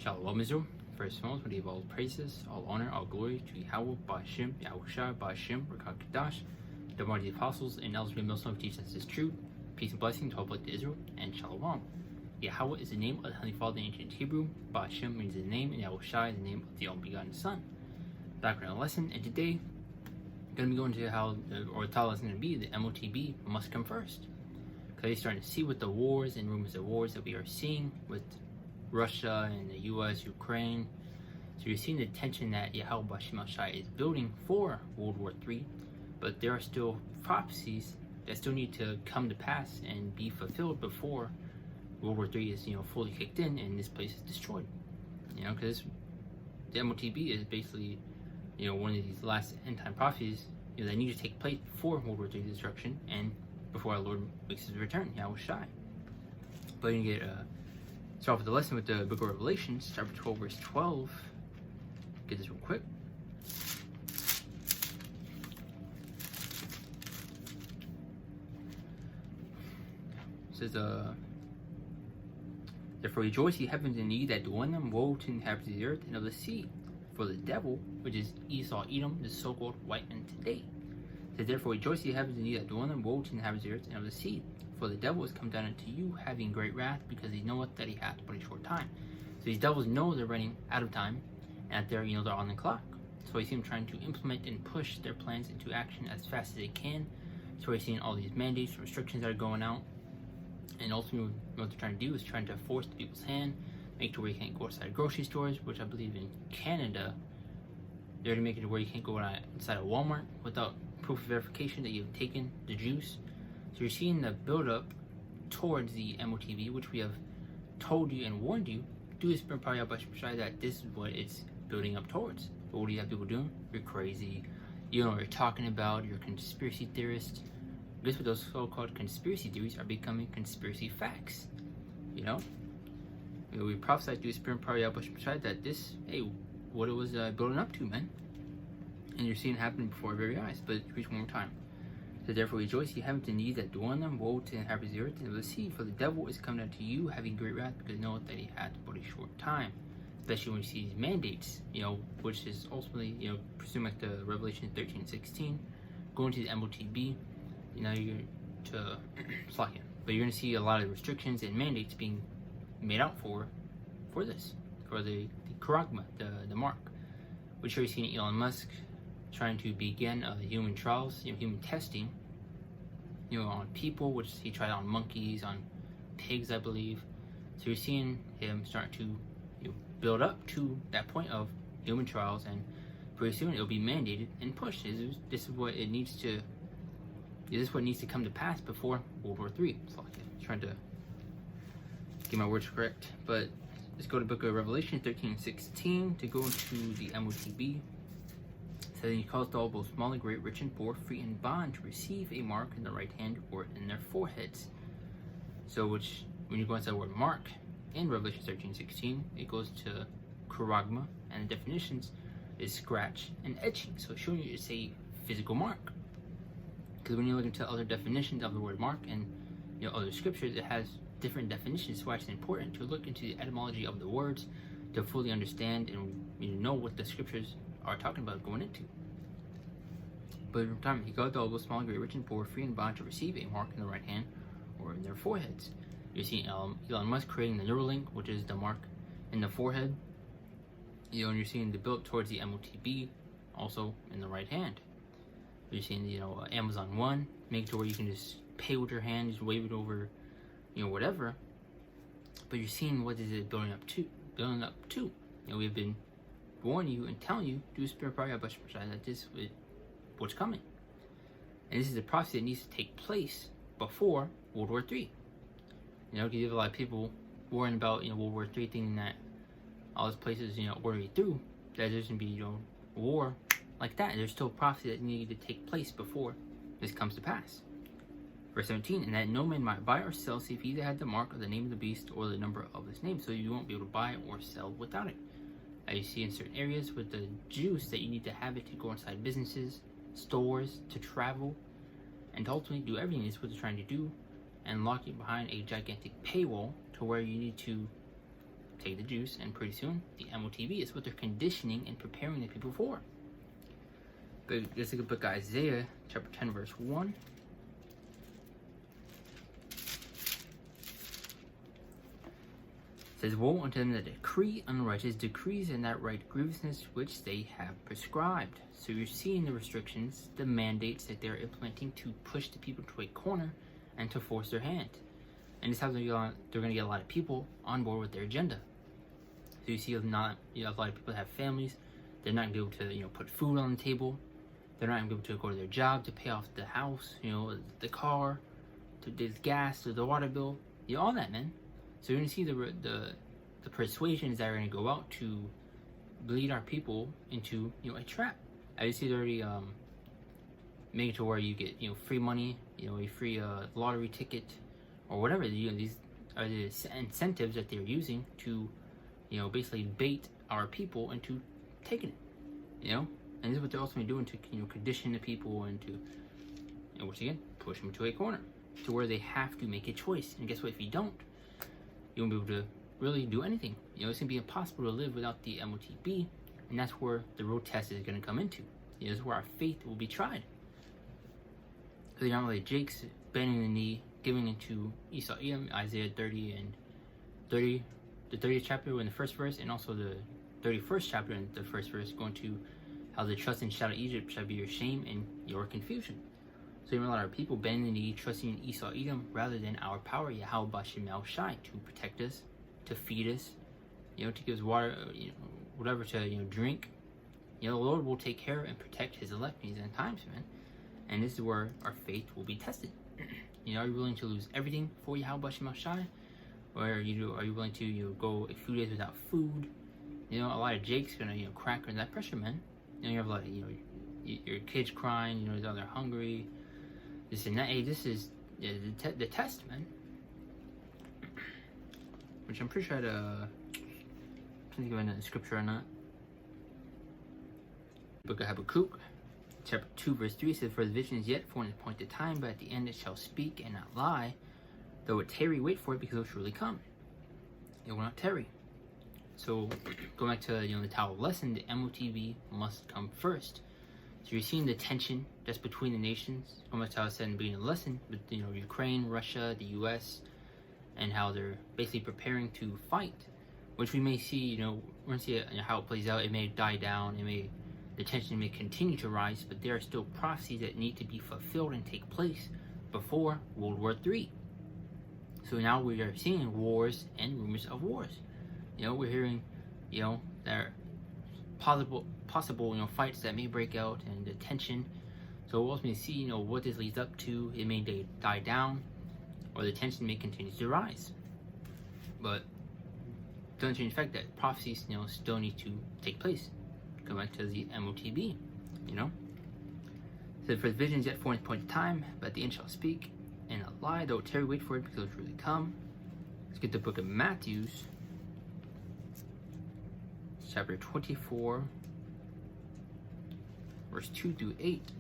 Shalom Israel. First and foremost, we give all praises, all honor, all glory to Yahweh, Ba'Shem, Yahushua, Ba'Shem, Rakakadash, the one of the apostles and elders of Muslim who teach us this truth. Peace and blessing to all black Israel, and Shalom. Yahweh is the name of the Heavenly Father in ancient Hebrew. Ba'Shem means the name, and Yahushua is the name of the only begotten Son. Background lesson, and today I'm going to be going to how, or the title is going to be, the M.O.T.B must come first. Because you're starting to see with the wars and rumors of wars that we are seeing with Russia and the U.S., Ukraine. So you're seeing the tension that Yahweh Ba'Shem is building for World War III, but there are still prophecies that still need to come to pass and be fulfilled before World War III is, fully kicked in and this place is destroyed. Because the M.O.T.B is basically, one of these last end-time prophecies, that need to take place before World War III destruction and before our Lord makes his return, Yahushua. But you get start off with the lesson with the book of Revelations, chapter 12, verse 12. Get this real quick. It says, therefore rejoice, ye heavens, and ye that dwell in them. Woe to the inhabitants of the earth and of the sea. For the devil, which is Esau, Edom, the so-called white man today. It says, therefore rejoice, ye heavens, and ye that dwell in them. Woe to the inhabitants of the earth and of the sea. For the devil is come down unto you, having great wrath, because he knoweth that he hath but a short time. So these devils know they're running out of time, and that they're on the clock. So we see them trying to implement and push their plans into action as fast as they can. So we're seeing all these mandates and restrictions that are going out. And ultimately what they're trying to do is trying to force the people's hand, make it to where you can't go outside grocery stores, which I believe in Canada, they're to make it to where you can't go inside a Walmart without proof of verification that you've taken the juice. So you're seeing the build-up towards the M.O.T.B, which we have told you and warned you, do this probably that this is what it's building up towards. But what do you have people doing? You're crazy. You don't know what you're talking about. You're a conspiracy theorist. Guess what? Those so-called conspiracy theories are becoming conspiracy facts. We prophesied through the Spirit probably that this, what it was building up to, man. And you're seeing it happening before our very eyes. But read one more time. So therefore rejoice, ye heavens, and ye that dwell in them. Woe to the inhabitants of the earth and of the sea. For the devil is coming unto you, having great wrath, because knoweth that he hath but a short time. Especially when you see these mandates, which is ultimately, presumed like the Revelation 13:16, going to the M.O.T.B, you're to slack it. But you're going to see a lot of restrictions and mandates being made out for this, for the Karagma, the mark, which you're seeing Elon Musk trying to begin human trials, human testing, on people, which he tried on monkeys, on pigs, I believe. So you're seeing him start to build up to that point of human trials, and pretty soon it'll be mandated and pushed. This is what it needs to. This is what needs to come to pass before World War III. So I'm trying to get my words correct, but let's go to the book of Revelation 13:16 to go into the M.O.T.B. So then he caused all, both small and great, rich and poor, free and bond, to receive a mark in the right hand or in their foreheads. So which, when you go into the word mark in Revelation 13:16, it goes to charagma, and the definitions is scratch and etching. So it's showing you it's a physical mark. Because when you look into other definitions of the word mark and other scriptures, it has different definitions. So it's important to look into the etymology of the words to fully understand and know what the scriptures are talking about going into. But in time, he got all those small, great, rich, and poor, free and bond, to receive a mark in the right hand or in their foreheads. You're seeing Elon Musk creating the Neuralink, which is the mark in the forehead. And you're seeing the built towards the M.O.T.B also in the right hand. You're seeing Amazon One, make it to where you can just pay with your hand, just wave it over, whatever. But you're seeing what is it building up to. We've been warning you and telling you through the Spirit that this is what's coming. And this is a prophecy that needs to take place before World War III. Because you have a lot of people worrying about, World War III, thinking that all these places, already through, that there's going to be, war like that. There's still prophecy that needed to take place before this comes to pass. Verse 17, and that no man might buy or sell, save he that had the mark of the name of the beast or the number of his name. So you won't be able to buy or sell without it. As you see in certain areas with the juice that you need to have it to go inside businesses, stores, to travel, and to ultimately do everything. Is what they're trying to do, and lock you behind a gigantic paywall to where you need to take the juice, and pretty soon the M.O.T.B is what they're conditioning and preparing the people for. But let's look at the book of Isaiah, chapter 10, verse 1. It says, "Woe unto them that decree unrighteous decrees and that right grievousness which they have prescribed." So you're seeing the restrictions, the mandates that they're implementing to push the people to a corner and to force their hand. And this is how they're going to get a lot of people on board with their agenda. So you see a lot of people have families. They're not going to be able to put food on the table. They're not going to be able to go to their job to pay off the house, the car, to the gas, to the water bill, all that, man. So you're going to see the persuasions that are going to go out to lead our people into a trap. As you see, they're already making it to where you get free money, a free lottery ticket, or whatever. These are the incentives that they're using to basically bait our people into taking it. And this is what they're ultimately doing to condition the people and to once again push them to a corner to where they have to make a choice. And guess what? If you don't, you won't be able to really do anything. It's gonna be impossible to live without the M.O.T.B, and that's where the real test is gonna come into. This is where our faith will be tried. So you're not like Jake's bending the knee, giving into Esau, Isaiah 30 and 30, the 30th chapter in the first verse, and also the 31st chapter in the first verse, going to how the trust in shadow Egypt shall be your shame and your confusion. So you have a lot of people bending the knee, trusting in Esau, Edom, rather than our power, Yahweh Bashim Shai, to protect us, to feed us, to give us water, whatever to drink. The Lord will take care and protect His elect in these end times, man. And this is where our faith will be tested. Are you willing to lose everything for Yahweh Bashim Shai, or are you willing to go a few days without food? A lot of Jake's gonna crack under that pressure, man. You have a lot of your kids crying, they're hungry. This and that. Hey, this is the test, man. Which I'm pretty sure I think of another scripture or not. Book of Habakkuk, chapter 2, verse 3 says, "For the vision is yet for an appointed time, but at the end it shall speak and not lie. Though it tarry, wait for it, because it will surely come. It will not tarry." So going back to the Tower lesson, the M.O.T.B must come first. So you're seeing the tension that's between the nations. Going back to how I said in the beginning of the lesson, with Ukraine, Russia, the U.S., and how they're basically preparing to fight, which we may see. We're gonna see how it plays out. It may die down. The tension may continue to rise, but there are still prophecies that need to be fulfilled and take place before World War III. So now we are seeing wars and rumors of wars. We're hearing, there are possible fights that may break out and the tension. So we'll ultimately see, what this leads up to. It may die down, or the tension may continue to rise. But doesn't change the fact that prophecies, still need to take place. Go back to the M.O.T.B, So for the vision is yet for an appointed time, but the end shall speak and not lie, though tarry, wait for it, because it will really come. Let's get the book of Matthew, chapter 24, verse 2 through 8.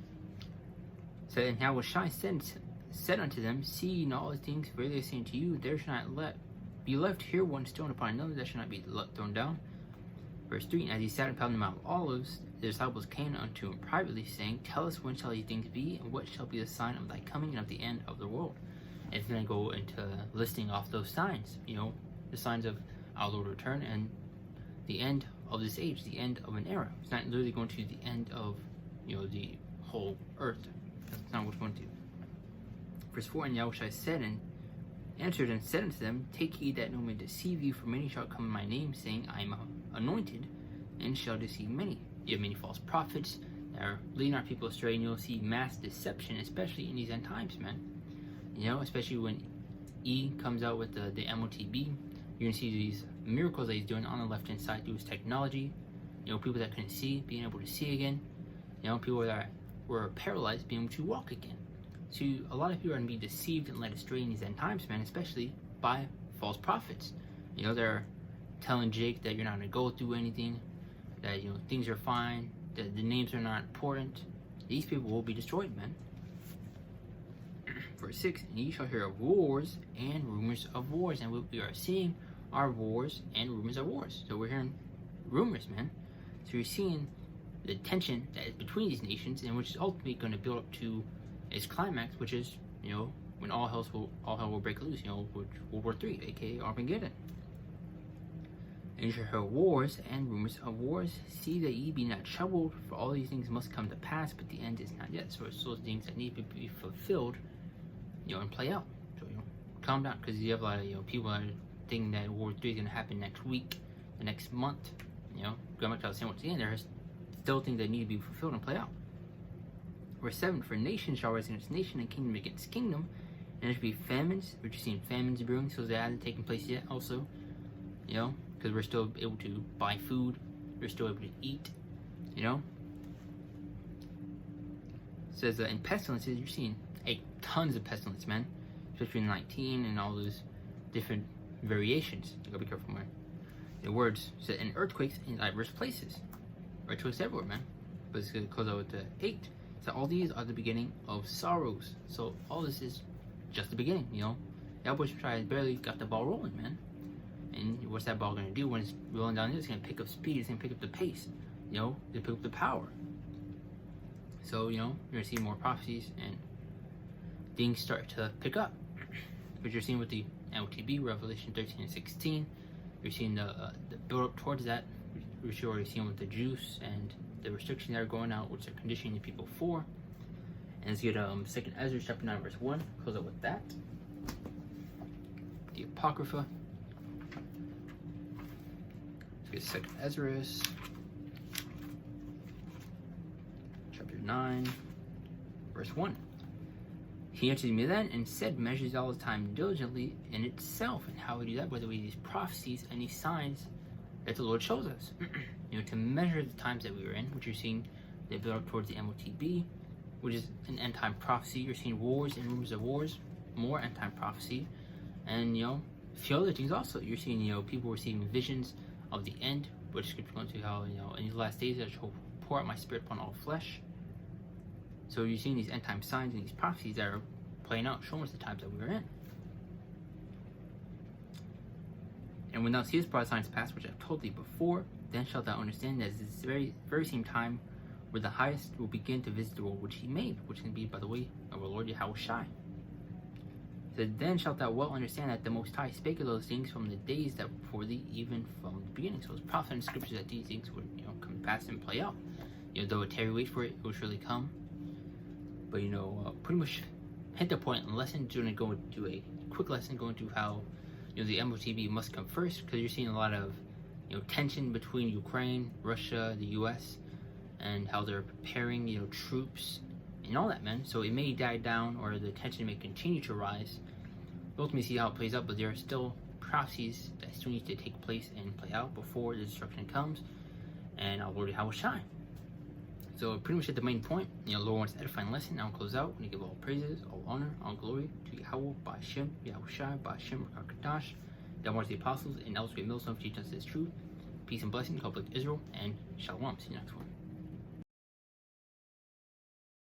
So, "And Yahweh Shai said unto them, See in all things, verily I say unto you, there shall not be left here one stone upon another that shall not be thrown down." Verse 3, "And as he sat upon the Mount of Olives, the disciples came unto him privately, saying, Tell us, when shall these things be, and what shall be the sign of thy coming and of the end of the world?" And it's going to go into listing off those signs, the signs of our Lord return and the end of this age, the end of an era. It's not literally going to the end of, the whole earth. That's not what it's going to. Verse 4, "And Yahushua said and answered and said unto them, Take heed that no man deceive you, for many shall come in my name, saying, I am anointed, and shall deceive many." You have many false prophets that are leading our people astray, and you'll see mass deception, especially in these end times, man. Especially when E comes out with the M.O.T.B, you're going to see these miracles that he's doing on the left-hand side through his technology. People that couldn't see, being able to see again. People that were paralyzed, being able to walk again. So a lot of people are going to be deceived and led astray in these end times, man, especially by false prophets. They're telling Jake that you're not going to go through anything, that, things are fine, that the names are not important. These people will be destroyed, man. Verse 6, "And ye shall hear of wars and rumors of wars." And what we are seeing are wars and rumors of wars. So we're hearing rumors, man. So you're seeing the tension that is between these nations, and which is ultimately going to build up to its climax, which is, when all hell will break loose, World War III, aka Armageddon. And you should hear wars and rumors of wars. See that ye be not troubled, for all these things must come to pass, but the end is not yet. So it's those things that need to be fulfilled, and play out. So calm down, because you have a lot of people that are thinking that World War III is going to happen next week, the next month. Going back to what I was saying once again, there are still things that need to be fulfilled and play out. Verse 7, for nation shall rise against nation and kingdom against kingdom, and there shall be famines. We're just seeing famines brewing, so that hasn't taken place yet also, because we're still able to buy food, we're still able to eat, It says in pestilences, you're seeing tons of pestilence, man, especially in 19 and all those different variations. You gotta be careful, man. The words said in earthquakes in diverse places. Earthquakes everywhere, man. But it's gonna close out with the 8. So all these are the beginning of sorrows. So all this is just the beginning, Yahweh has barely got the ball rolling, man. And what's that ball gonna do when it's rolling down here? It's gonna pick up speed, it's gonna pick up the pace, to pick up the power. So, you're gonna see more prophecies and things start to pick up. But you're seeing with the M.O.T.B, Revelation 13 and 16, you're seeing the build up towards that, which you're already seeing with the juice and the restrictions that are going out, which are conditioning the people for. And let's get 2nd Ezra chapter 9 verse 1, close up with that. The Apocrypha. Let's get 2nd Ezra chapter 9 verse 1. He answered me then and said, measures all the time diligently in itself. And how we do that? Whether we use prophecies and these signs that the Lord shows us. To measure the times that we were in, which you're seeing they build up towards the M.O.T.B, which is an end-time prophecy. You're seeing wars and rumors of wars, more end-time prophecy. And, a few other things also. You're seeing, people receiving visions of the end, which is going to how, in these last days I shall pour out my spirit upon all flesh. So you're seeing these end-time signs and these prophecies that are playing out, showing us the times that we were in. And when thou seest broad signs pass, which I have told thee before, then shalt thou understand that this very same time where the highest will begin to visit the world which he made, which can be by the way of our Lord Yahweh Shai. So then shalt thou well understand that the Most High spake of those things from the days that were before thee, even from the beginning. So it's prophesying in scriptures that these things would come to pass and play out. Though it tarry wait for it, it will surely come. But pretty much hit the point and lesson. Going to go into a quick lesson going to how the M.O.T.B must come first, because you're seeing a lot of tension between Ukraine, Russia, the U.S., and how they're preparing troops and all that, man. So it may die down, or the tension may continue to rise. We'll ultimately see how it plays out, but there are still prophecies that still need to take place and play out before the destruction comes, and our Lord Yahweh Shai. So pretty much at the main point, Lord wants to edify and lesson. I'll close out. We give all praises, all honor, all glory to Yahweh, Ba'ashem, Yahweh Shai, Ba'ashem, Rakadash, that was the apostles and elders we millstone teach us this truth. Peace and blessing, God bless Israel, and Shalom. See you next one.